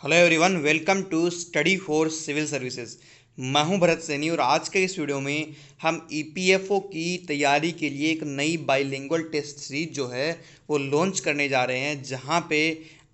Hello everyone, welcome to study for civil services. मैं हूं भरत सैनी और आज के इस वीडियो में हम ईपीएफओ की तैयारी के लिए एक नई बाइलिंगुअल टेस्ट सीरीज जो है वो लॉन्च करने जा रहे हैं, जहां पे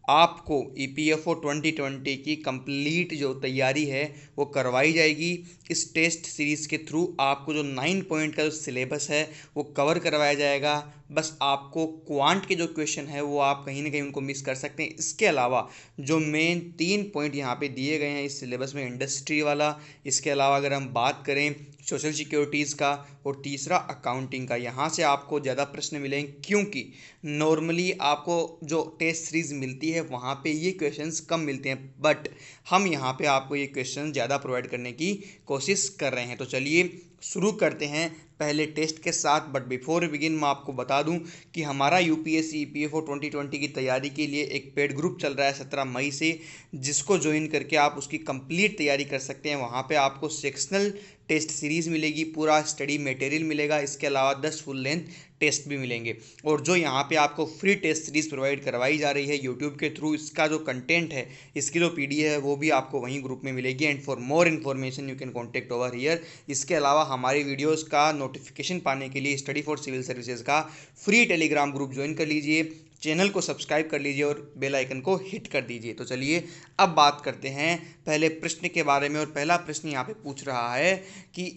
आपको ईपीएफओ 2020 की कंप्लीट जो तैयारी है वो करवाई जाएगी। इस टेस्ट सीरीज़ के थ्रू आपको जो 9 पॉइंट का जो सिलेबस है वो कवर करवाया जाएगा। बस आपको क्वांट के जो क्वेश्चन है वो आप कहीं ना कहीं उनको मिस कर सकते हैं। इसके अलावा जो मेन 3 पॉइंट यहाँ पे दिए गए हैं इस सिलेबस में, इंडस्ट्री वाला, इसके अलावा अगर हम बात करें सोशल सिक्योरिटीज़ का, और तीसरा अकाउंटिंग का, यहाँ से आपको ज़्यादा प्रश्न मिलेंगे क्योंकि नॉर्मली आपको जो टेस्ट सीरीज़ मिलती है वहाँ पे ये क्वेश्चंस कम मिलते हैं, बट हम यहाँ पे आपको ये क्वेश्चन ज़्यादा प्रोवाइड करने की कोशिश कर रहे हैं। तो चलिए शुरू करते हैं पहले टेस्ट के साथ। बट बिफोर बिगिन मैं आपको बता दूं कि हमारा यूपीएससी ईपीएफओ 2020 की तैयारी के लिए एक पेड ग्रुप चल रहा है 17 मई से, जिसको ज्वाइन करके आप उसकी कंप्लीट तैयारी कर सकते हैं। वहाँ पे आपको सेक्शनल टेस्ट सीरीज़ मिलेगी, पूरा स्टडी मटेरियल मिलेगा, इसके अलावा 10 फुल लेंथ टेस्ट भी मिलेंगे। और जो यहाँ पे आपको फ्री टेस्ट सीरीज़ प्रोवाइड करवाई जा रही है यूट्यूब के थ्रू, इसका जो कंटेंट है, इसकी जो पीडीएफ है वो भी आपको वहीं ग्रुप में मिलेगी। And for more information you can contact over here. इसके अलावा हमारी वीडियोस का नोटिफिकेशन पाने के लिए स्टडी फॉर सिविल सर्विसेज का फ्री टेलीग्राम ग्रुप ज्वाइन कर लीजिए, चैनल को सब्सक्राइब कर लीजिए और बेल आइकन को हिट कर दीजिए। तो चलिए अब बात करते हैं पहले प्रश्न के बारे में। और पहला प्रश्न यहाँ पे पूछ रहा है कि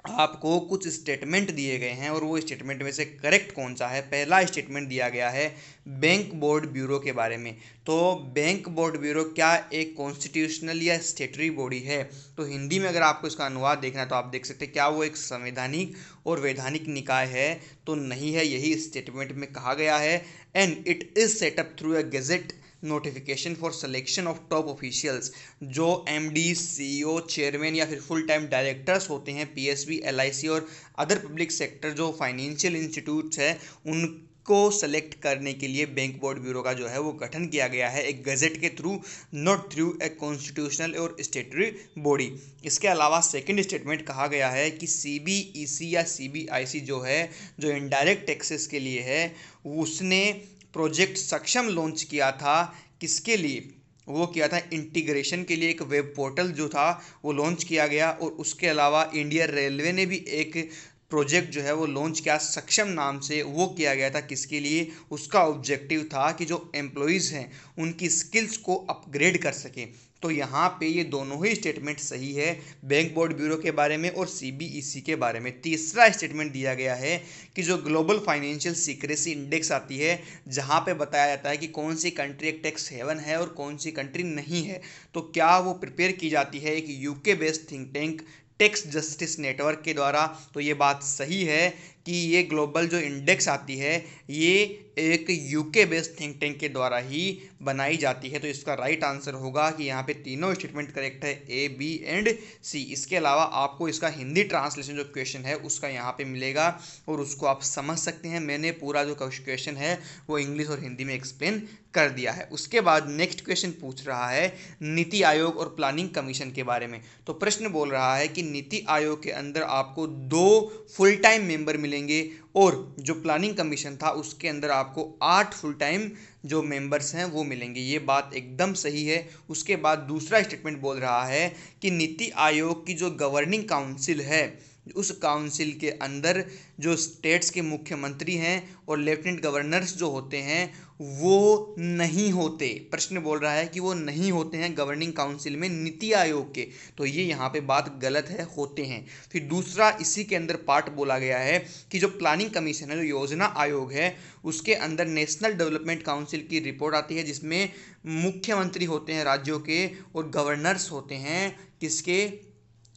आपको कुछ स्टेटमेंट दिए गए हैं और वो स्टेटमेंट में से करेक्ट कौन सा है। पहला स्टेटमेंट दिया गया है बैंक बोर्ड ब्यूरो के बारे में। तो बैंक बोर्ड ब्यूरो क्या एक कॉन्स्टिट्यूशनल या स्टेटरी बॉडी है? तो हिंदी में अगर आपको इसका अनुवाद देखना है तो आप देख सकते हैं, क्या वो एक संवैधानिक और वैधानिक निकाय है? तो नहीं है, यही स्टेटमेंट में कहा गया है। And it is setup through a gazette notification for selection of top officials. जो एमडी, सीईओ, चेयरमैन या फिर फुल टाइम डायरेक्टर्स होते हैं पीएसबी, एलआईसी और अदर पब्लिक सेक्टर जो फाइनेंशियल इंस्टीट्यूट्स हैं, उनको सेलेक्ट करने के लिए बैंक बोर्ड ब्यूरो का जो है वो गठन किया गया है एक गजेट के through, not through a constitutional और स्टेटरी बॉडी। इसके अलावा सेकंड स्टेटमेंट कहा गया है कि सीबीईसी या सीबीआईसी जो है, जो इनडायरेक्ट टैक्सेस के लिए है, उसने प्रोजेक्ट सक्षम लॉन्च किया था। किसके लिए? वो किया था इंटीग्रेशन के लिए, एक वेब पोर्टल जो था वो लॉन्च किया गया। और उसके अलावा इंडियन रेलवे ने भी एक प्रोजेक्ट जो है वो लॉन्च किया सक्षम नाम से। वो किया गया था किसके लिए? उसका ऑब्जेक्टिव था कि जो एम्प्लॉयज़ हैं उनकी स्किल्स को अपग्रेड कर सकें। तो यहाँ पे ये दोनों ही स्टेटमेंट सही है, बैंक बोर्ड ब्यूरो के बारे में और सीबीईसी के बारे में। तीसरा स्टेटमेंट दिया गया है कि जो ग्लोबल फाइनेंशियल सीक्रेसी इंडेक्स आती है, जहाँ पे बताया जाता है कि कौन सी कंट्री एक टैक्स हेवन है और कौन सी कंट्री नहीं है, तो क्या वो प्रिपेयर की जाती है एक UK based think tank tax justice network के द्वारा? तो ये बात सही है कि ये ग्लोबल जो इंडेक्स आती है ये एक यूके बेस्ड थिंक टैंक के द्वारा ही बनाई जाती है। तो इसका राइट आंसर होगा कि यहाँ पे तीनों स्टेटमेंट करेक्ट है, ए, बी एंड सी। इसके अलावा आपको इसका हिंदी ट्रांसलेशन जो क्वेश्चन है उसका यहाँ पे मिलेगा और उसको आप समझ सकते हैं। मैंने पूरा जो क्वेश्चन है वो इंग्लिश और हिंदी में एक्सप्लेन कर दिया है। उसके बाद नेक्स्ट क्वेश्चन पूछ रहा है नीति आयोग और प्लानिंग कमीशन के बारे में। तो प्रश्न बोल रहा है कि नीति आयोग के अंदर आपको 2 फुल टाइम मेंबर मिलेंगे और जो प्लानिंग कमीशन था उसके अंदर आपको 8 फुल टाइम जो मेंबर्स हैं वो मिलेंगे। ये बात एकदम सही है। उसके बाद दूसरा स्टेटमेंट बोल रहा है कि नीति आयोग की जो गवर्निंग काउंसिल है, उस काउंसिल के अंदर जो स्टेट्स के मुख्यमंत्री हैं और लेफ्टिनेंट गवर्नर्स जो होते हैं वो नहीं होते। प्रश्न बोल रहा है कि वो नहीं होते हैं गवर्निंग काउंसिल में नीति आयोग के। तो ये यहाँ पे बात गलत है, होते हैं। फिर दूसरा इसी के अंदर पार्ट बोला गया है कि जो प्लानिंग कमीशन है, जो योजना आयोग है, उसके अंदर नेशनल डेवलपमेंट काउंसिल की रिपोर्ट आती है, जिसमें मुख्यमंत्री होते हैं राज्यों के और गवर्नर्स होते हैं किसके?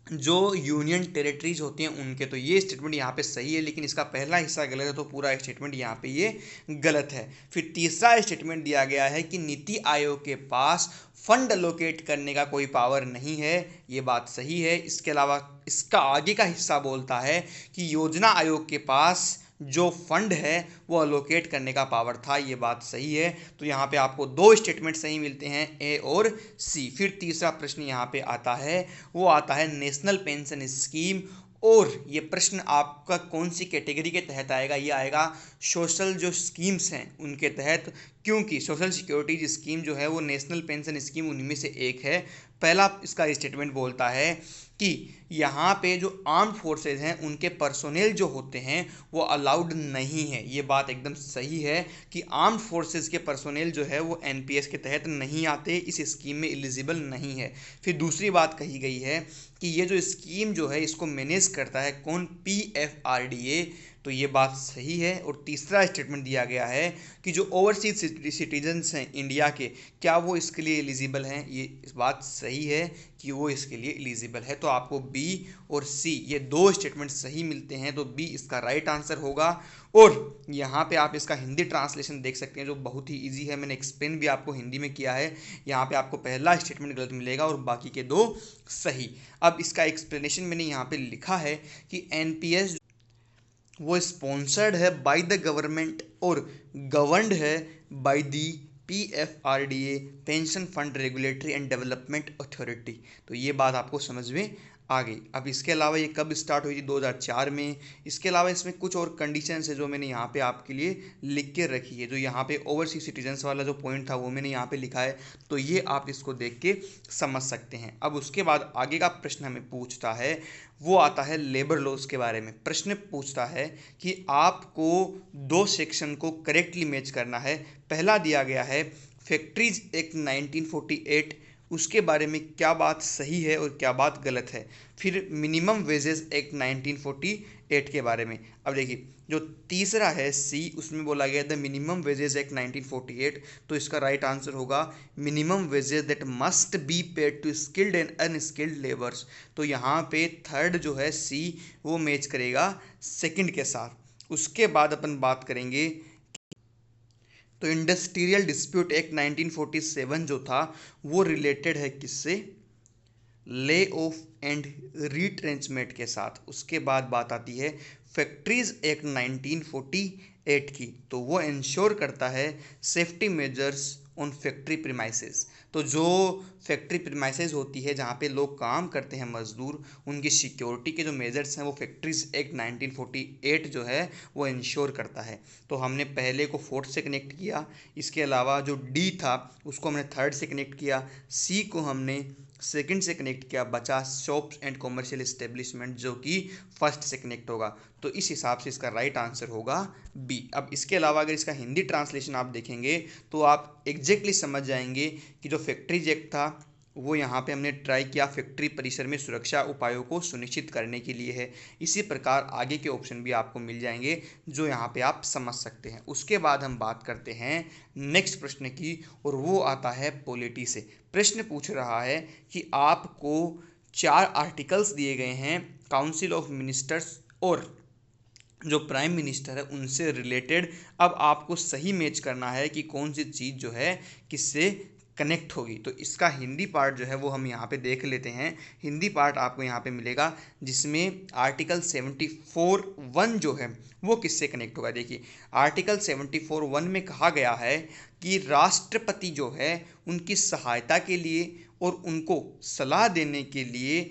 जो यूनियन टेरिटरीज होती हैं उनके। तो ये स्टेटमेंट यहाँ पे सही है, लेकिन इसका पहला हिस्सा गलत है, तो पूरा स्टेटमेंट यहाँ पे ये गलत है। फिर तीसरा स्टेटमेंट दिया गया है कि नीति आयोग के पास फंड एलोकेट करने का कोई पावर नहीं है। ये बात सही है। इसके अलावा इसका आगे का हिस्सा बोलता है कि योजना आयोग के पास जो फंड है वो अलोकेट करने का पावर था। ये बात सही है। तो यहाँ पे आपको 2 स्टेटमेंट सही मिलते हैं, ए और सी। फिर तीसरा प्रश्न यहाँ पे आता है, वो आता है नेशनल पेंशन स्कीम। और ये प्रश्न आपका कौन सी कैटेगरी के तहत आएगा? ये आएगा सोशल जो स्कीम्स हैं उनके तहत, क्योंकि सोशल सिक्योरिटी स्कीम जो है वो नेशनल पेंशन स्कीम उन्हीं में से एक है। पहला इसका स्टेटमेंट बोलता है कि यहाँ पे जो आर्म्ड फोर्सेज हैं उनके पर्सोनेल जो होते हैं वो अलाउड नहीं है। ये बात एकदम सही है कि आर्म्ड फोर्सेज के पर्सोनेल जो है वो एनपीएस के तहत नहीं आते, इस स्कीम में एलिजिबल नहीं है। फिर दूसरी बात कही गई है कि ये जो स्कीम जो है इसको मैनेज करता है कौन, पीएफआरडीए, तो ये बात सही है। और तीसरा स्टेटमेंट दिया गया है कि जो ओवरसीज सिटीजन्स हैं इंडिया के, क्या वो इसके लिए एलिजिबल हैं, ये इस बात सही है कि वो इसके लिए एलिजिबल है। तो आपको बी और सी ये दो स्टेटमेंट सही मिलते हैं, तो बी इसका राइट आंसर होगा। और यहाँ पे आप इसका हिंदी ट्रांसलेशन देख सकते हैं जो बहुत ही इजी है, मैंने एक्सप्लेन भी आपको हिंदी में किया है। यहाँ पे आपको पहला स्टेटमेंट गलत मिलेगा और बाकी के दो सही। अब इसका एक्सप्लेनेशन मैंने यहाँ पे लिखा है कि एनपीएस वो स्पॉन्सर्ड है बाय द गवर्नमेंट और गवर्नड है by the PFRDA, pension fund regulatory and development authority. तो ये बात आपको समझ में आ गई। अब इसके अलावा ये कब स्टार्ट हुई थी, 2004 में। इसके अलावा इसमें कुछ और कंडीशंस है जो मैंने यहाँ पे आपके लिए लिख के रखी है। जो यहाँ पे ओवरसीज सिटीजन्स वाला जो पॉइंट था वो मैंने यहाँ पे लिखा है, तो ये आप इसको देख के समझ सकते हैं। अब उसके बाद आगे का प्रश्न हमें पूछता है, वो आता है लेबर लॉज के बारे में। प्रश्न पूछता है कि आपको दो सेक्शन को करेक्टली मैच करना है। पहला दिया गया है फैक्ट्रीज एक्ट 1948, उसके बारे में क्या बात सही है और क्या बात गलत है। फिर मिनिमम वेजेस एक्ट 1948 के बारे में। अब देखिए जो तीसरा है सी, उसमें बोला गया द मिनिमम वेजेस एक्ट 1948, तो इसका राइट आंसर होगा minimum wages that must be paid to skilled and unskilled labours. तो यहाँ पे थर्ड जो है सी वो मैच करेगा सेकंड के साथ। उसके बाद अपन बात करेंगे तो इंडस्ट्रियल डिस्प्यूट एक्ट 1947 जो था वो रिलेटेड है किससे, ले ऑफ एंड रीट्रेंचमेंट के साथ। उसके बाद बात आती है फैक्ट्रीज एक्ट 1948 की, तो वो इंश्योर करता है safety measures on factory premises. तो जो फैक्ट्री प्रीमाइसेस होती है जहाँ पे लोग काम करते हैं मजदूर, उनकी सिक्योरिटी के जो मेजर्स हैं वो फैक्ट्रीज एक्ट 1948 जो है वो इंश्योर करता है। तो हमने पहले को फोर्थ से कनेक्ट किया, इसके अलावा जो डी था उसको हमने थर्ड से कनेक्ट किया, सी को हमने सेकंड से कनेक्ट किया, बचा शॉप्स एंड कॉमर्शियल इस्टेब्लिशमेंट जो कि फर्स्ट से कनेक्ट होगा। तो इस हिसाब से इसका राइट आंसर होगा बी। अब इसके अलावा अगर इसका हिंदी ट्रांसलेशन आप देखेंगे तो आप एग्जैक्टली समझ जाएंगे कि जो फैक्ट्रीज एक्ट था वो यहाँ पे हमने ट्राई किया फैक्ट्री परिसर में सुरक्षा उपायों को सुनिश्चित करने के लिए है। इसी प्रकार आगे के ऑप्शन भी आपको मिल जाएंगे जो यहाँ पे आप समझ सकते हैं। उसके बाद हम बात करते हैं नेक्स्ट प्रश्न की, और वो आता है पॉलिटी से। प्रश्न पूछ रहा है कि आपको 4 आर्टिकल्स दिए गए हैं काउंसिल ऑफ मिनिस्टर्स और जो प्राइम मिनिस्टर है उनसे रिलेटेड। अब आपको सही मैच करना है कि कौन सी चीज़ जो है किससे कनेक्ट होगी। तो इसका हिंदी पार्ट जो है वो हम यहाँ पे देख लेते हैं। हिंदी पार्ट आपको यहाँ पे मिलेगा जिसमें आर्टिकल 74(1) जो है वो किससे कनेक्ट होगा। देखिए आर्टिकल 74(1) में कहा गया है कि राष्ट्रपति जो है उनकी सहायता के लिए और उनको सलाह देने के लिए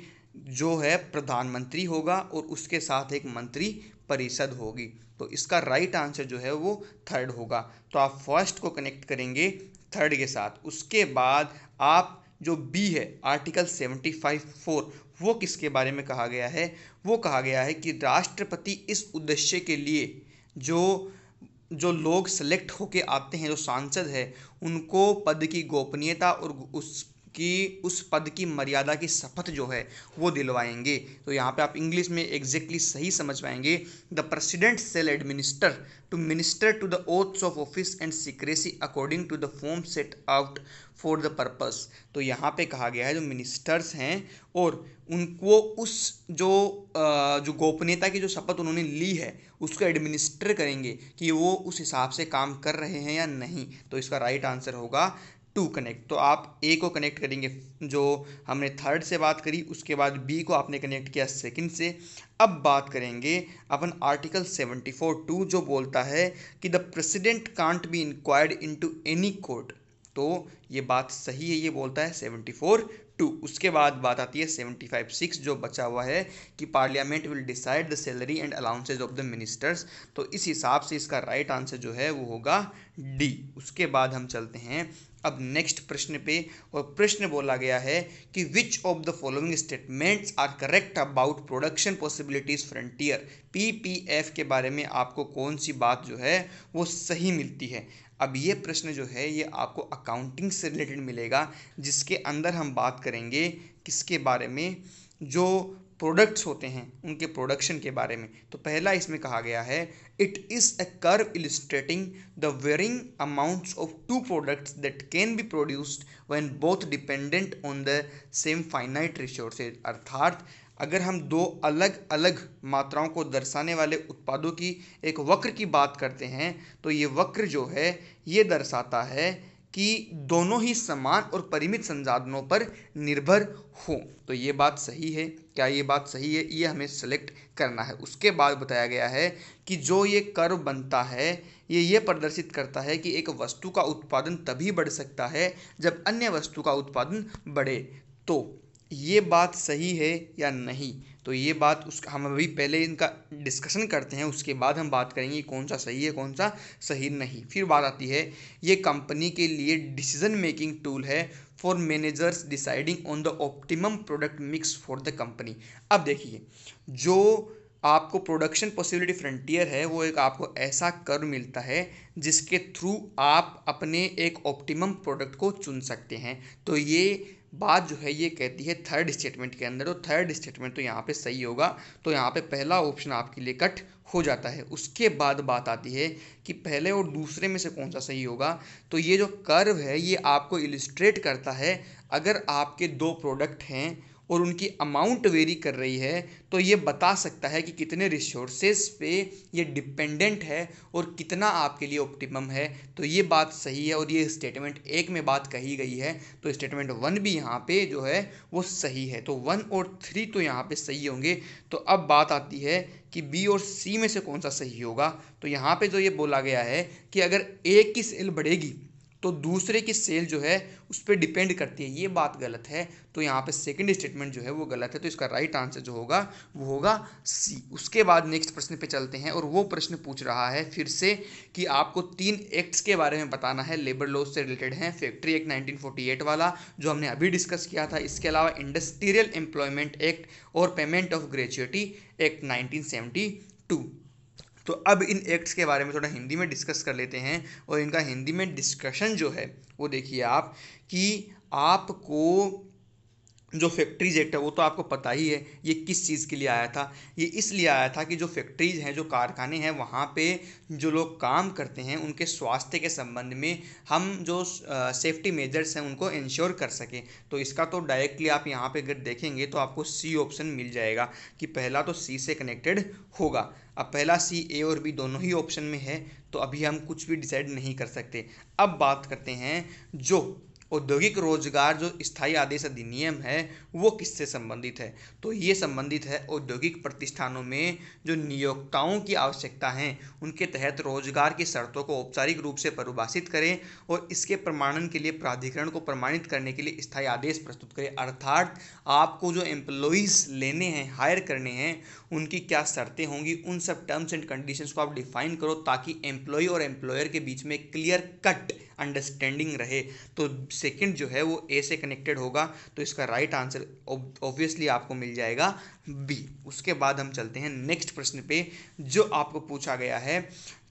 जो है प्रधानमंत्री होगा और उसके साथ एक मंत्री परिषद होगी। तो इसका राइट आंसर जो है वो थर्ड होगा। तो आप फर्स्ट को कनेक्ट करेंगे थर्ड के साथ। उसके बाद आप जो बी है आर्टिकल 75(4) वो किसके बारे में कहा गया है, वो कहा गया है कि राष्ट्रपति इस उद्देश्य के लिए जो लोग सेलेक्ट होके आते हैं, जो सांसद है, उनको पद की गोपनीयता और उस पद की मर्यादा की शपथ जो है वो दिलवाएंगे। तो यहाँ पे आप इंग्लिश में एग्जैक्टली सही समझ पाएंगे, the president shall administer to minister to the oaths of office and secrecy according to the form set out for the purpose. तो यहाँ पे कहा गया है जो मिनिस्टर्स हैं और उनको उस जो गोपनीयता की जो शपथ उन्होंने ली है उसको एडमिनिस्टर करेंगे कि वो उस हिसाब से काम कर रहे हैं या नहीं। तो इसका राइट आंसर होगा 2 कनेक्ट। तो आप ए को कनेक्ट करेंगे जो हमने थर्ड से बात करी, उसके बाद बी को आपने कनेक्ट किया सेकंड से। अब बात करेंगे अपन आर्टिकल 74(2) जो बोलता है कि the president can't be inquired into any court. तो ये बात सही है, ये बोलता है 74-2। उसके बाद बात आती है 75-6 जो बचा हुआ है कि parliament will decide the salary and allowances of the ministers. तो इस हिसाब से इसका राइट आंसर जो है वो होगा डी। उसके बाद हम चलते हैं अब नेक्स्ट प्रश्न पे, और प्रश्न बोला गया है कि which of the following statements are correct about production possibilities frontier. PPF के बारे में आपको कौन सी बात जो है वो सही मिलती है। अब ये प्रश्न जो है ये आपको अकाउंटिंग से रिलेटेड मिलेगा, जिसके अंदर हम बात करेंगे किसके बारे में, जो प्रोडक्ट्स होते हैं उनके प्रोडक्शन के बारे में। तो पहला इसमें कहा गया है it is a curve illustrating the varying amounts of two products that can be produced when both dependent on the same finite resources. अर्थात अगर हम दो अलग अलग मात्राओं को दर्शाने वाले उत्पादों की एक वक्र की बात करते हैं, तो ये वक्र जो है ये दर्शाता है कि दोनों ही समान और परिमित संसाधनों पर निर्भर हो। तो ये बात सही है, क्या ये बात सही है, ये हमें सेलेक्ट करना है। उसके बाद बताया गया है कि जो ये कर्व बनता है ये प्रदर्शित करता है कि एक वस्तु का उत्पादन तभी बढ़ सकता है जब अन्य वस्तु का उत्पादन बढ़े। तो ये बात सही है या नहीं, तो ये बात हम अभी पहले इनका डिस्कशन करते हैं, उसके बाद हम बात करेंगे कौन सा सही है कौन सा सही नहीं। फिर बात आती है ये कंपनी के लिए डिसीजन मेकिंग टूल है for managers deciding on the optimum product mix for the company. अब देखिए जो आपको प्रोडक्शन पॉसिबिलिटी फ्रंटियर है वो एक आपको ऐसा कर्व मिलता है जिसके थ्रू आप अपने एक ऑप्टिमम प्रोडक्ट को चुन सकते हैं। तो ये बात जो है ये कहती है थर्ड स्टेटमेंट के अंदर, तो थर्ड स्टेटमेंट तो यहाँ पे सही होगा। तो यहाँ पे पहला ऑप्शन आपके लिए कट हो जाता है। उसके बाद बात आती है कि पहले और दूसरे में से कौन सा सही होगा। तो ये जो कर्व है ये आपको इलिस्ट्रेट करता है अगर आपके दो प्रोडक्ट हैं और उनकी अमाउंट वेरी कर रही है तो ये बता सकता है कि कितने रिसोर्सेज पे ये डिपेंडेंट है और कितना आपके लिए ऑप्टिमम है। तो ये बात सही है और ये स्टेटमेंट 1 में बात कही गई है, तो स्टेटमेंट 1 भी यहाँ पे जो है वो सही है। तो 1 और 3 तो यहाँ पे सही होंगे। तो अब बात आती है कि बी और सी में से कौन सा सही होगा। तो यहाँ पे जो ये बोला गया है कि अगर एक की सेल बढ़ेगी तो दूसरे की सेल जो है उस पर डिपेंड करती है, ये बात गलत है। तो यहाँ पे सेकंड स्टेटमेंट जो है वो गलत है। तो इसका राइट आंसर जो होगा वो होगा सी। उसके बाद नेक्स्ट प्रश्न पे चलते हैं और वो प्रश्न पूछ रहा है फिर से कि आपको 3 एक्ट्स के बारे में बताना है, लेबर लॉ से रिलेटेड हैं। फैक्ट्री एक्ट 1948 वाला जो हमने अभी डिस्कस किया था, इसके अलावा इंडस्ट्रियल एम्प्लॉयमेंट एक्ट और पेमेंट ऑफ ग्रेच्युटी एक्ट 1972। तो अब इन एक्ट्स के बारे में थोड़ा हिंदी में डिस्कस कर लेते हैं और इनका हिंदी में डिस्कशन जो है वो देखिए आप कि आपको जो फैक्ट्रीज एक्ट है वो तो आपको पता ही है ये किस चीज़ के लिए आया था। ये इसलिए आया था कि जो फैक्ट्रीज हैं, जो कारखाने हैं, वहाँ पे जो लोग काम करते हैं उनके स्वास्थ्य के संबंध में हम जो सेफ्टी मेजर्स हैं उनको इंश्योर कर सकें। तो इसका तो डायरेक्टली आप यहाँ पे अगर देखेंगे तो आपको सी ऑप्शन मिल जाएगा कि पहला तो सी से कनेक्टेड होगा। अब पहला सी, ए और बी दोनों ही ऑप्शन में है, तो अभी हम कुछ भी डिसाइड नहीं कर सकते। अब बात करते हैं जो औद्योगिक रोजगार जो स्थायी आदेश अधिनियम है वो किससे संबंधित है। तो ये संबंधित है औद्योगिक प्रतिष्ठानों में जो नियोक्ताओं की आवश्यकता है उनके तहत रोजगार की शर्तों को औपचारिक रूप से परिभाषित करें और इसके प्रमाणन के लिए प्राधिकरण को प्रमाणित करने के लिए स्थायी आदेश प्रस्तुत करें। अर्थात आपको जो एम्प्लॉइज लेने हैं, हायर करने हैं, उनकी क्या शर्तें होंगी, उन सब टर्म्स एंड कंडीशंस को आप डिफाइन करो ताकि एम्प्लॉय और एम्प्लॉयर के बीच में क्लियर कट अंडरस्टैंडिंग रहे। तो सेकंड जो है वो ए से कनेक्टेड होगा। तो इसका राइट आंसर ऑब्वियसली आपको मिल जाएगा बी। उसके बाद हम चलते हैं नेक्स्ट प्रश्न पे जो आपको पूछा गया है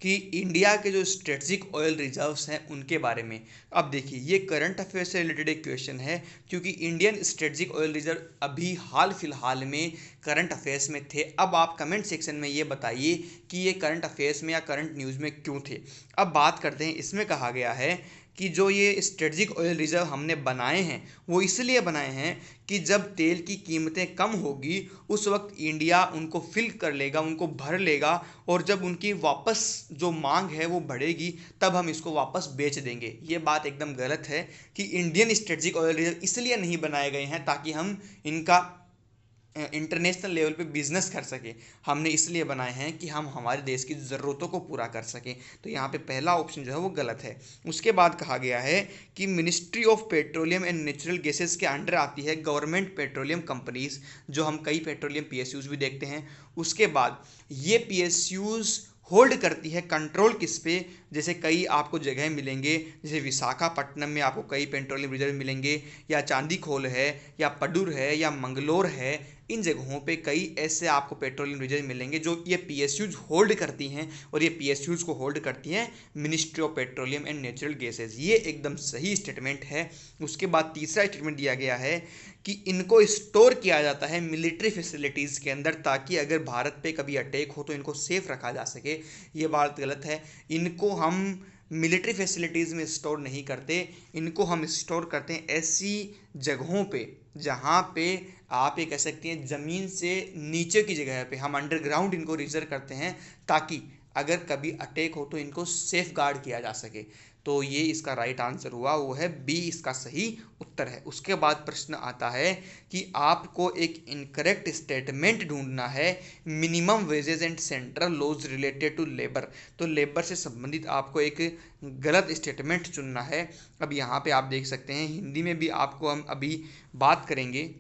कि इंडिया के जो स्ट्रेटेजिक ऑयल रिजर्व्स हैं उनके बारे में। अब देखिए ये करंट अफेयर से रिलेटेड एक क्वेश्चन है क्योंकि इंडियन स्ट्रेटेजिक ऑयल रिजर्व अभी हाल फिलहाल में करंट अफेयर्स में थे। अब आप कमेंट सेक्शन में ये बताइए कि ये करंट अफेयर्स में या करंट न्यूज़ में क्यों थे। अब बात करते हैं, इसमें कहा गया है कि जो ये स्ट्रेटेजिक ऑयल रिजर्व हमने बनाए हैं वो इसलिए बनाए हैं कि जब तेल की कीमतें कम होगी उस वक्त इंडिया उनको फिल कर लेगा, उनको भर लेगा और जब उनकी वापस जो मांग है वो बढ़ेगी तब हम इसको वापस बेच देंगे। ये बात एकदम गलत है कि इंडियन स्ट्रेटेजिक ऑयल रिजर्व इसलिए नहीं बनाए गए हैं ताकि हम इनका इंटरनेशनल लेवल पे बिजनेस कर सके, हमने इसलिए बनाए हैं कि हम हमारे देश की ज़रूरतों को पूरा कर सकें। तो यहाँ पे पहला ऑप्शन जो है वो गलत है। उसके बाद कहा गया है कि ministry of petroleum and natural gases के अंडर आती है गवर्नमेंट पेट्रोलियम कंपनीज, जो हम कई पेट्रोलियम पीएसयूज भी देखते हैं। उसके बाद ये पीएसयूज होल्ड करती है कंट्रोल किस पे, जैसे कई आपको जगह मिलेंगे, जैसे विशाखापट्टनम में आपको कई पेट्रोलियम रिजर्व मिलेंगे, या चांदीखोल है, या पडुर है, या मंगलोर है। इन जगहों पे कई ऐसे आपको पेट्रोलियम रिजर्व मिलेंगे जो ये पीएसयूज होल्ड करती हैं, और ये पीएसयूज को होल्ड करती हैं ministry of petroleum and natural gases. ये एकदम सही स्टेटमेंट है। उसके बाद तीसरा स्टेटमेंट दिया गया है कि इनको स्टोर किया जाता है मिलिट्री फैसिलिटीज़ के अंदर, ताकि अगर भारत पे कभी अटैक हो तो इनको सेफ रखा जा सके। ये बात गलत है। इनको हम मिलिट्री फैसिलिटीज़ में स्टोर नहीं करते, इनको हम स्टोर करते हैं ऐसी जगहों पे जहाँ पे आप ये कह सकते हैं ज़मीन से नीचे की जगह पे हम अंडरग्राउंड इनको रिजर्व करते हैं, ताकि अगर कभी अटैक हो तो इनको सेफ गार्ड किया जा सके। तो ये इसका राइट आंसर हुआ, वो है बी इसका सही उत्तर है। उसके बाद प्रश्न आता है कि आपको एक इनकरेक्ट स्टेटमेंट ढूंढना है minimum wages and central laws related to labour. तो लेबर से संबंधित आपको एक गलत स्टेटमेंट चुनना है। अब यहाँ पे आप देख सकते हैं हिंदी में भी आपको हम अभी बात करेंगे।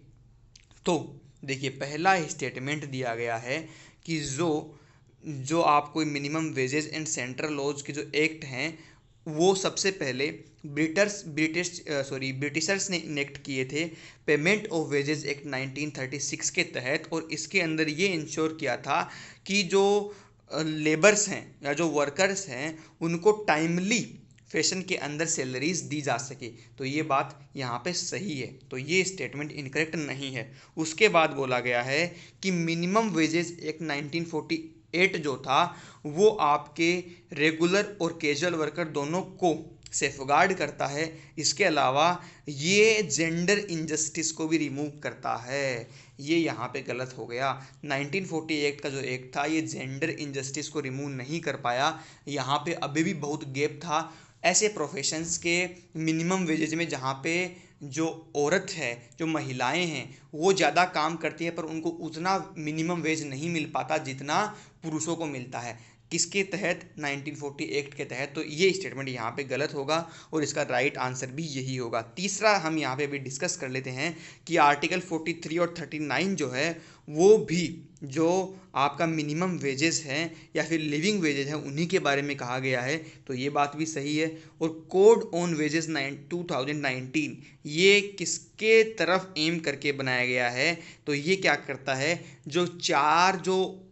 तो देखिए पहला स्टेटमेंट दिया गया है कि जो जो आपको minimum wages and central laws के जो एक्ट हैं वो सबसे पहले ब्रिटिशर्स ने इनेक्ट किए थे पेमेंट ऑफ वेजेस एक्ट 1936 के तहत, और इसके अंदर ये इंश्योर किया था कि जो लेबर्स हैं या जो वर्कर्स हैं उनको टाइमली फैशन के अंदर सैलरीज दी जा सके। तो ये बात यहाँ पे सही है, तो ये स्टेटमेंट इनकरेक्ट नहीं है। उसके बाद बोला गया है कि मिनिमम वेजेस एक्ट 1948 जो था वो आपके रेगुलर और कैजुअल वर्कर दोनों को सेफगार्ड करता है। इसके अलावा ये जेंडर इनजस्टिस को भी रिमूव करता है। ये यहाँ पे गलत हो गया। 1948 का जो एक्ट था ये जेंडर इनजस्टिस को रिमूव नहीं कर पाया। यहाँ पे अभी भी बहुत गैप था ऐसे प्रोफेशंस के मिनिमम वेजेज में जहाँ पे जो औरत है, जो महिलाएं हैं, वो ज़्यादा काम करती है पर उनको उतना मिनिमम वेज नहीं मिल पाता जितना पुरुषों को मिलता है। किसके तहत? 1940 एक्ट के तहत। तो ये स्टेटमेंट यहाँ पे गलत होगा और इसका राइट आंसर भी यही होगा। तीसरा हम यहाँ पे अभी डिस्कस कर लेते हैं कि आर्टिकल 43 और 39 जो है वो भी जो आपका मिनिमम वेजेस हैं या फिर लिविंग वेजेस हैं उन्हीं के बारे में कहा गया है। तो ये बात भी सही है। और कोड ऑन वेजेस 2019 ये किसके तरफ एम करके बनाया गया है? तो ये क्या करता है, जो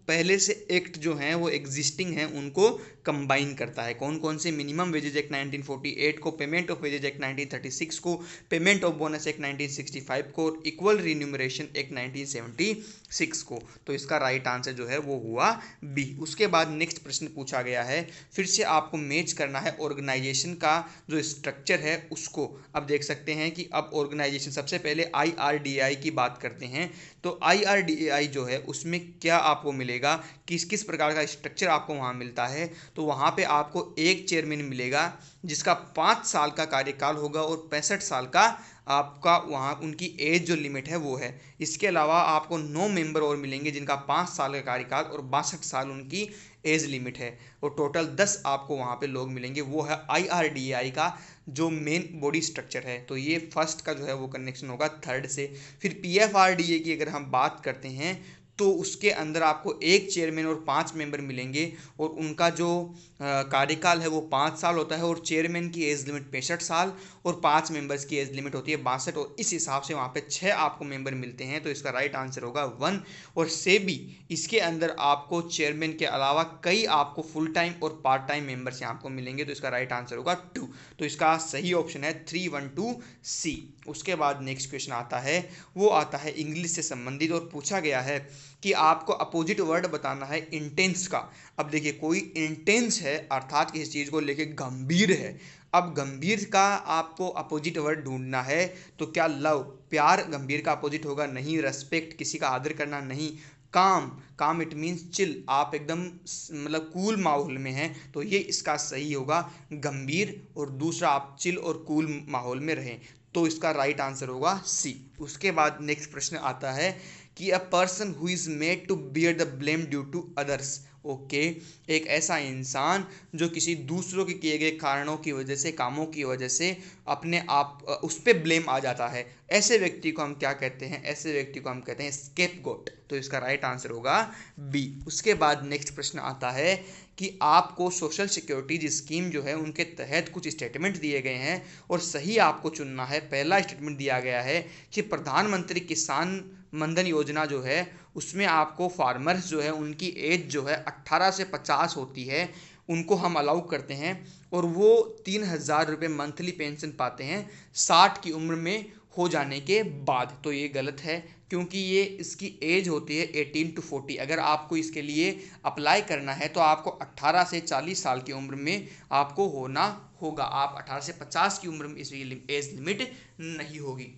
पहले से एक्ट जो हैं वो एग्जिस्टिंग हैं उनको कंबाइन करता है। कौन कौन से? मिनिमम वेजेज एक्ट 1948 को, पेमेंट ऑफ वेजेज एक्ट 1936 को, पेमेंट ऑफ बोनस एक्ट 1965 को, और इक्वल रिन्यूमरेशन एक्ट 1976 को। तो इसका राइट आंसर जो है वो हुआ बी। उसके बाद नेक्स्ट प्रश्न पूछा गया है, फिर से आपको मैच करना है ऑर्गेनाइजेशन का जो स्ट्रक्चर है उसको। अब देख सकते हैं कि अब ऑर्गेनाइजेशन, सबसे पहले IRDAI की बात करते हैं। तो IRDAI जो है उसमें क्या आपको मिलेगा, किस किस प्रकार का स्ट्रक्चर आपको वहाँ मिलता है? तो वहाँ पे आपको एक चेयरमैन मिलेगा जिसका 5 साल का कार्यकाल होगा और 65 साल का आपका वहाँ उनकी एज जो लिमिट है वो है। इसके अलावा आपको 9 मेंबर और मिलेंगे जिनका 5 साल का कार्यकाल और 62 साल उनकी एज लिमिट है, और टोटल 10 आपको वहाँ पे लोग मिलेंगे। वो है IRDAI का जो मेन बॉडी स्ट्रक्चर है। तो ये फर्स्ट का जो है वो कनेक्शन होगा थर्ड से। फिर PFRDA की अगर हम बात करते हैं तो उसके अंदर आपको एक चेयरमैन और 5 मेंबर मिलेंगे, और उनका जो कार्यकाल है वो 5 साल होता है, और चेयरमैन की एज लिमिट 65 साल और 5 मेंबर्स की एज लिमिट होती है 62, और इस हिसाब से वहाँ पे 6 आपको मेंबर मिलते हैं। तो इसका राइट आंसर होगा 1। और सेबी, इसके अंदर आपको चेयरमैन के अलावा कई आपको फुल टाइम और पार्ट टाइम मेंबर्स यहाँ आपको मिलेंगे। तो इसका राइट आंसर होगा 2। तो इसका सही ऑप्शन है 312C। उसके बाद नेक्स्ट क्वेश्चन आता है, वो आता है इंग्लिश से संबंधित, और पूछा गया है कि आपको अपोजिट वर्ड बताना है इंटेंस का। अब देखिए, कोई इंटेंस है अर्थात किसी चीज़ को लेके गंभीर है। अब गंभीर का आपको अपोजिट वर्ड ढूंढना है। तो क्या लव, प्यार गंभीर का अपोजिट होगा? नहीं। रेस्पेक्ट, किसी का आदर करना? नहीं। काम इट मीन्स चिल, आप एकदम मतलब कूल माहौल में हैं, तो ये इसका सही होगा गंभीर, और दूसरा आप चिल और कूल माहौल में रहें। तो इसका राइट आंसर होगा सी। उसके बाद नेक्स्ट प्रश्न आता है कि a person who is made to bear the blame due to others. Okay, एक ऐसा इंसान जो किसी दूसरों के किए गए कारणों की वजह से, कामों की वजह से अपने आप उस पर ब्लेम आ जाता है, ऐसे व्यक्ति को हम क्या कहते हैं? ऐसे व्यक्ति को हम कहते हैं स्केपगोट। तो इसका राइट आंसर होगा बी। उसके बाद नेक्स्ट प्रश्न आता है कि आपको सोशल सिक्योरिटी स्कीम जो है उनके तहत कुछ स्टेटमेंट दिए गए हैं और सही आपको चुनना है। पहला स्टेटमेंट दिया गया है कि प्रधानमंत्री किसान मनधन योजना जो है उसमें आपको फार्मर्स जो है उनकी एज जो है 18 से 50 होती है, उनको हम अलाउ करते हैं और वो 3,000 रुपये मंथली पेंशन पाते हैं 60 की उम्र में हो जाने के बाद। तो ये गलत है क्योंकि ये इसकी एज होती है 18 टू 40। अगर आपको इसके लिए अप्लाई करना है तो आपको 18 से 40 साल की उम्र में आपको होना होगा। आप 18 से 50 की उम्र में इसकी एज लिमिट नहीं होगी।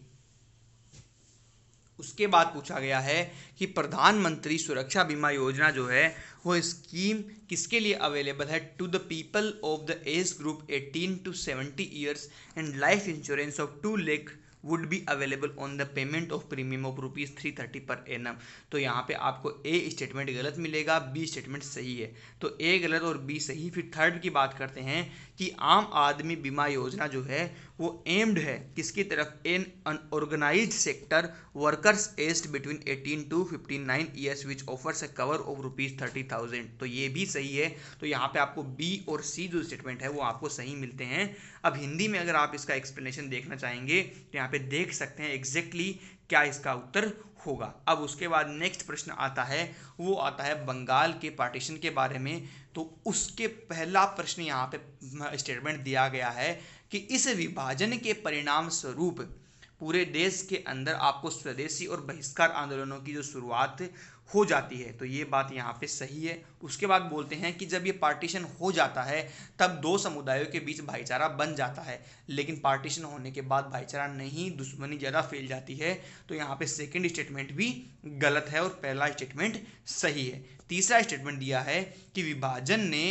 उसके बाद पूछा गया है कि प्रधानमंत्री सुरक्षा बीमा योजना जो है वो स्कीम किसके लिए अवेलेबल है? To the people of the age group 18 to 70 years and life insurance of 2 lakh would be available on the payment of premium of ₹330 per annum. तो यहाँ पे आपको ए स्टेटमेंट गलत मिलेगा, बी स्टेटमेंट सही है। तो ए गलत और बी सही। फिर थर्ड की बात करते हैं कि आम आदमी बीमा योजना जो है वो एम्ड है किसकी तरफ? An unorganised sector workers aged between 18 to 59 years which offers a cover of ₹30,000। तो ये भी सही है। तो यहाँ पे आपको बी और सी जो स्टेटमेंट है वो आपको सही मिलते हैं। अब हिंदी में अगर आप इसका एक्सप्लेनेशन देखना चाहेंगे तो यहाँ पे देख सकते हैं एग्जैक्टली क्या इसका उत्तर होगा। अब उसके बाद नेक्स्ट प्रश्न आता है, वो आता है बंगाल के पार्टीशन के बारे में। तो उसके पहला प्रश्न यहाँ पे स्टेटमेंट दिया गया है कि इस विभाजन के परिणाम स्वरूप पूरे देश के अंदर आपको स्वदेशी और बहिष्कार आंदोलनों की जो शुरुआत हो जाती है। तो ये बात यहाँ पे सही है। उसके बाद बोलते हैं कि जब ये पार्टीशन हो जाता है तब दो समुदायों के बीच भाईचारा बन जाता है, लेकिन पार्टीशन होने के बाद भाईचारा नहीं, दुश्मनी ज़्यादा फैल जाती है। तो यहाँ पे सेकंड स्टेटमेंट भी गलत है और पहला स्टेटमेंट सही है। तीसरा स्टेटमेंट दिया है कि विभाजन ने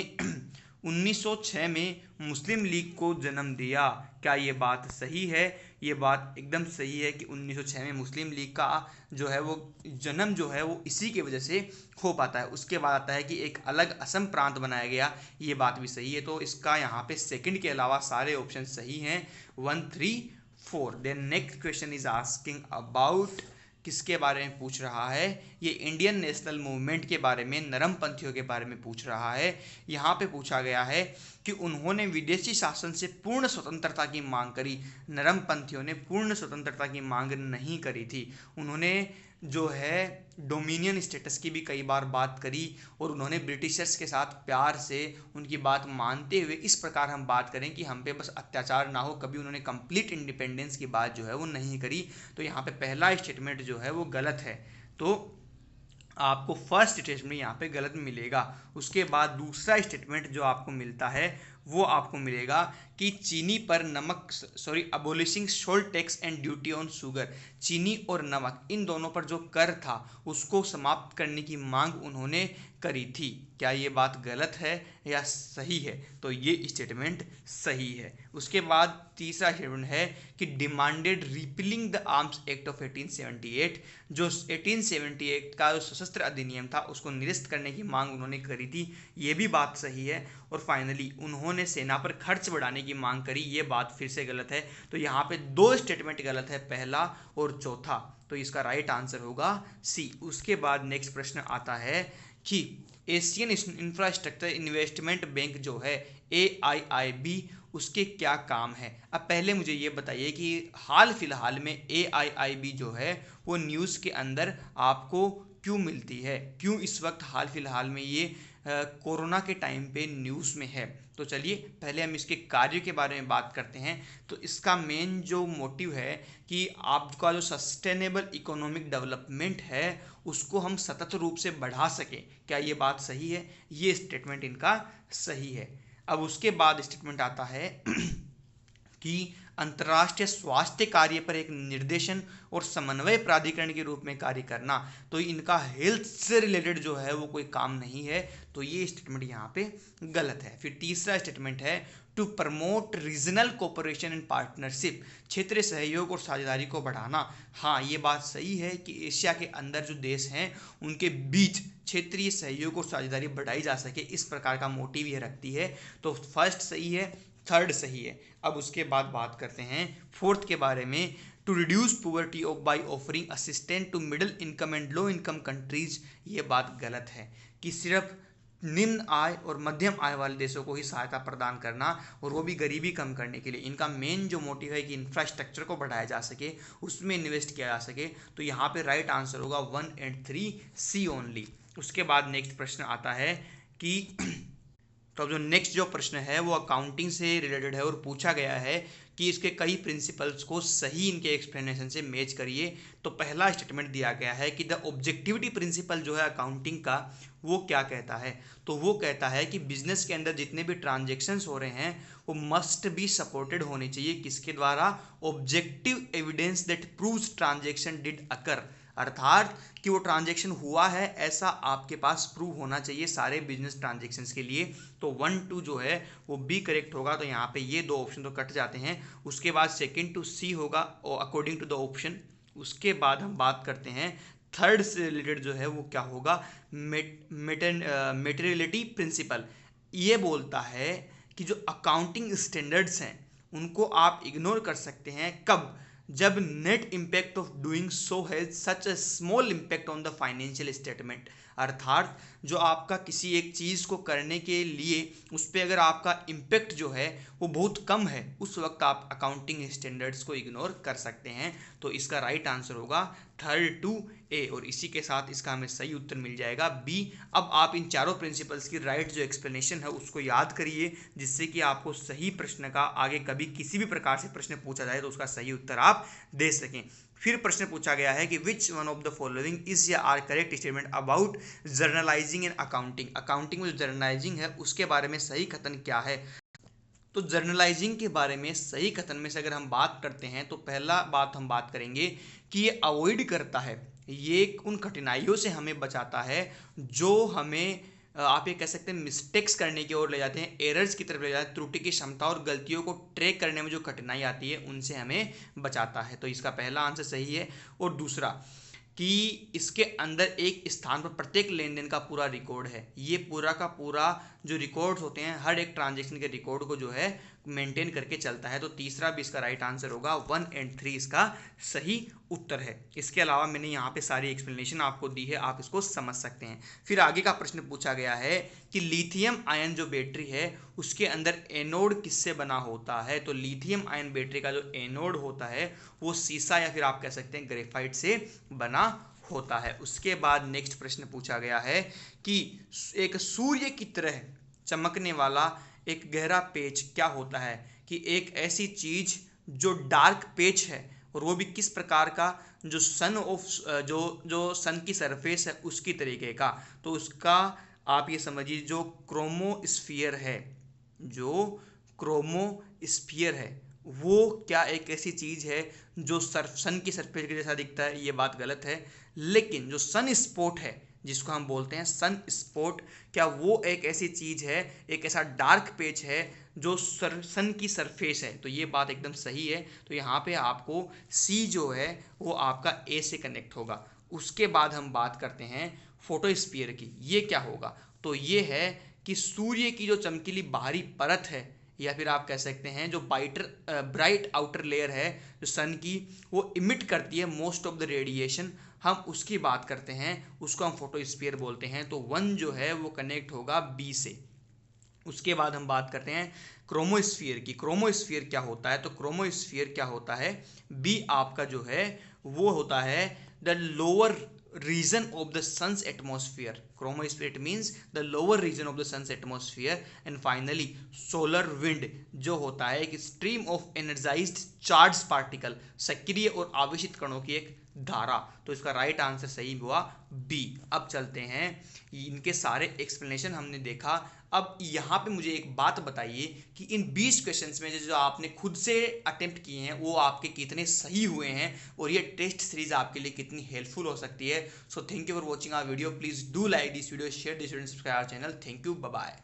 1906 में मुस्लिम लीग को जन्म दिया। क्या ये बात सही है? ये बात एकदम सही है कि 1906 में मुस्लिम लीग का जो है वो जन्म जो है वो इसी की वजह से हो पाता है। उसके बाद आता है कि एक अलग असम प्रांत बनाया गया, ये बात भी सही है। तो इसका यहाँ पे सेकंड के अलावा सारे ऑप्शन सही हैं, 1, 3, 4। Then next question is asking about किसके बारे में पूछ रहा है? ये इंडियन नेशनल मूवमेंट के बारे में, नरमपंथियों के बारे में पूछ रहा है। यहाँ पे पूछा गया है कि उन्होंने विदेशी शासन से पूर्ण स्वतंत्रता की मांग करी। नरमपंथियों ने पूर्ण स्वतंत्रता की मांग नहीं करी थी। उन्होंने जो है डोमिनियन स्टेटस की भी कई बार बात करी और उन्होंने ब्रिटिशर्स के साथ प्यार से उनकी बात मानते हुए, इस प्रकार हम बात करें कि हम पे बस अत्याचार ना हो, कभी उन्होंने कंप्लीट इंडिपेंडेंस की बात जो है वो नहीं करी। तो यहाँ पे पहला स्टेटमेंट जो है वो गलत है। तो आपको फर्स्ट स्टेटमेंट यहाँ पे गलत मिलेगा। उसके बाद दूसरा स्टेटमेंट जो आपको मिलता है वो आपको मिलेगा कि चीनी पर नमक abolishing salt tax and duty on sugar. चीनी और नमक इन दोनों पर जो कर था उसको समाप्त करने की मांग उन्होंने करी थी। क्या ये बात गलत है या सही है? तो ये स्टेटमेंट सही है। उसके बाद तीसरा स्टेटमेंट है कि demanded repealing the arms act of 1878। जो 1878 का जो सशस्त्र अधिनियम था उसको निरस्त करने की मांग उन्होंने करी थी, ये भी बात सही है। और फाइनली उन्होंने सेना पर खर्च बढ़ाने की मांग करी, ये बात फिर से गलत है। तो यहाँ पे दो स्टेटमेंट गलत है, पहला और चौथा। तो इसका राइट आंसर होगा सी। उसके बाद नेक्स्ट प्रश्न आता है कि एशियन इंफ्रास्ट्रक्चर इन्वेस्टमेंट बैंक जो है AIIB, उसके क्या काम है? अब पहले मुझे ये बताइए कि हाल फिलहाल में AIIB जो है वो न्यूज़ के अंदर आपको क्यों मिलती है, क्यों इस वक्त हाल फिलहाल में ये कोरोना के टाइम पे न्यूज़ में है? तो चलिए पहले हम इसके कार्य के बारे में बात करते हैं। तो इसका मेन जो मोटिव है कि आपका जो सस्टेनेबल इकोनॉमिक डेवलपमेंट है उसको हम सतत रूप से बढ़ा सकें। क्या ये बात सही है? ये स्टेटमेंट इनका सही है। अब उसके बाद स्टेटमेंट आता है कि अंतर्राष्ट्रीय स्वास्थ्य कार्य पर एक निर्देशन और समन्वय प्राधिकरण के रूप में कार्य करना। तो इनका हेल्थ से रिलेटेड जो है वो कोई काम नहीं है। तो ये स्टेटमेंट यहाँ पे गलत है। फिर तीसरा स्टेटमेंट है to promote regional cooperation and partnership, क्षेत्रीय सहयोग और साझेदारी को बढ़ाना। हाँ, ये बात सही है कि एशिया के अंदर जो देश हैं उनके बीच क्षेत्रीय सहयोग और साझेदारी बढ़ाई जा सके, इस प्रकार का मोटिव ये रखती है। तो फर्स्ट सही है, थर्ड सही है। अब उसके बाद बात करते हैं फोर्थ के बारे में, to reduce poverty of by offering assistant to middle income and low income countries. ये बात गलत है कि सिर्फ निम्न आय और मध्यम आय वाले देशों को ही सहायता प्रदान करना, और वो भी गरीबी कम करने के लिए। इनका मेन जो मोटिव है कि इंफ्रास्ट्रक्चर को बढ़ाया जा सके, उसमें इन्वेस्ट किया जा सके। तो यहाँ पे राइट आंसर होगा 1 and 3 सी ओनली। उसके बाद नेक्स्ट प्रश्न आता है कि तो अब जो नेक्स्ट जो प्रश्न है वो अकाउंटिंग से रिलेटेड है और पूछा गया है कि इसके कई प्रिंसिपल्स को सही इनके एक्सप्लेनेशन से मैच करिए। तो पहला स्टेटमेंट दिया गया है कि द ऑब्जेक्टिविटी प्रिंसिपल जो है अकाउंटिंग का, वो क्या कहता है? तो वो कहता है कि बिजनेस के अंदर जितने भी ट्रांजेक्शन्स हो रहे हैं वो मस्ट बी सपोर्टेड होने चाहिए, किसके द्वारा? Objective evidence that proves transaction did occur, अर्थात कि वो ट्रांजेक्शन हुआ है ऐसा आपके पास प्रूव होना चाहिए सारे बिजनेस ट्रांजेक्शन्स के लिए। तो 1 2 जो है वो बी करेक्ट होगा। तो यहाँ पे ये दो ऑप्शन तो कट जाते हैं। उसके बाद सेकंड टू सी होगा अकॉर्डिंग टू द ऑप्शन। उसके बाद हम बात करते हैं थर्ड से रिलेटेड जो है वो क्या होगा, मेटेरियलिटी प्रिंसिपल। ये बोलता है कि जो अकाउंटिंग स्टैंडर्ड्स हैं उनको आप इग्नोर कर सकते हैं, कब? जब net impact of doing so has such a small impact on the financial statement, अर्थात जो आपका किसी एक चीज़ को करने के लिए उस पर अगर आपका इम्पैक्ट जो है वो बहुत कम है, उस वक्त आप अकाउंटिंग स्टैंडर्ड्स को इग्नोर कर सकते हैं। तो इसका राइट आंसर होगा थर्ड टू ए, और इसी के साथ इसका हमें सही उत्तर मिल जाएगा बी। अब आप इन चारों प्रिंसिपल्स की राइट जो एक्सप्लेनेशन है उसको याद करिए, जिससे कि आपको सही प्रश्न का आगे कभी किसी भी प्रकार से प्रश्न पूछा जाए तो उसका सही उत्तर आप दे सकें। फिर प्रश्न पूछा गया है कि which one of the following is या are correct statement about journalizing in accounting. Accounting में जो जर्नलाइजिंग है उसके बारे में सही कथन क्या है? तो जर्नलाइजिंग के बारे में सही कथन में से अगर हम बात करते हैं तो पहला बात हम बात करेंगे कि ये अवॉइड करता है, ये उन कठिनाइयों से हमें बचाता है जो हमें आप ये कह सकते हैं मिस्टेक्स करने की ओर ले जाते हैं, एरर्स की तरफ ले जाते हैं। त्रुटि की क्षमता और गलतियों को ट्रैक करने में जो कठिनाई आती है उनसे हमें बचाता है। तो इसका पहला आंसर सही है। और दूसरा कि इसके अंदर एक स्थान पर प्रत्येक लेन देन का पूरा रिकॉर्ड है, ये पूरा का पूरा जो रिकॉर्ड्स होते हैं हर एक ट्रांजेक्शन के रिकॉर्ड को जो है मेंटेन करके चलता है। तो तीसरा भी इसका राइट आंसर होगा, 1 and 3 इसका सही उत्तर है। इसके अलावा मैंने यहाँ पे सारी एक्सप्लेनेशन आपको दी है, आप इसको समझ सकते हैं। फिर आगे का प्रश्न पूछा गया है कि लिथियम आयन जो बैटरी है उसके अंदर एनोड किससे बना होता है? तो लिथियम आयन बैटरी का जो एनोड होता है वो शीशा या फिर आप कह सकते हैं ग्रेफाइट से बना होता है। उसके बाद नेक्स्ट प्रश्न पूछा गया है कि एक सूर्य की तरह चमकने वाला एक गहरा पेच क्या होता है? कि एक ऐसी चीज जो डार्क पेच है, और वो भी किस प्रकार का? जो सन ऑफ जो सन की सरफेस है उसकी तरीके का। तो उसका आप ये समझिए जो क्रोमोस्फीयर है, जो क्रोमोस्फीयर है वो क्या एक ऐसी चीज है जो सन की सरफेस के जैसा दिखता है? ये बात गलत है। लेकिन जो सन स्पॉट है जिसको हम बोलते हैं सन स्पॉट, क्या वो एक ऐसी चीज है, एक ऐसा डार्क पेच है जो सन की सरफेस है? तो ये बात एकदम सही है। तो यहाँ पे आपको सी जो है वो आपका ए से कनेक्ट होगा। उसके बाद हम बात करते हैं फोटोस्फीयर की, ये क्या होगा? तो ये है कि सूर्य की जो चमकीली बाहरी परत है, या फिर आप कह सकते हैं जो ब्राइट आउटर लेयर है जो सन की, वो इमिट करती है मोस्ट ऑफ द रेडिएशन, हम उसकी बात करते हैं, उसको हम फोटोस्फीयर बोलते हैं। तो 1 जो है वो कनेक्ट होगा बी से। उसके बाद हम बात करते हैं क्रोमोस्फीयर की। क्रोमोस्फीयर क्या होता है? तो क्रोमोस्फीयर क्या होता है? बी आपका जो है वो होता है the lower region of the sun's atmosphere. Chromosphere it means the lower region of the sun's atmosphere. And finally solar wind जो होता है एक stream of energized charged particle, सक्रिय और आवेशित कणों की एक धारा। तो इसका राइट आंसर सही हुआ बी। अब चलते हैं, इनके सारे एक्सप्लेनेशन हमने देखा। अब यहाँ पे मुझे एक बात बताइए कि इन 20 क्वेश्चंस में जो आपने खुद से अटेम्प्ट किए हैं वो आपके कितने सही हुए हैं, और ये टेस्ट सीरीज आपके लिए कितनी हेल्पफुल हो सकती है। So thank you for watching our video. Please do like this video, share this video, subscribe our channel. Thank you, bye bye.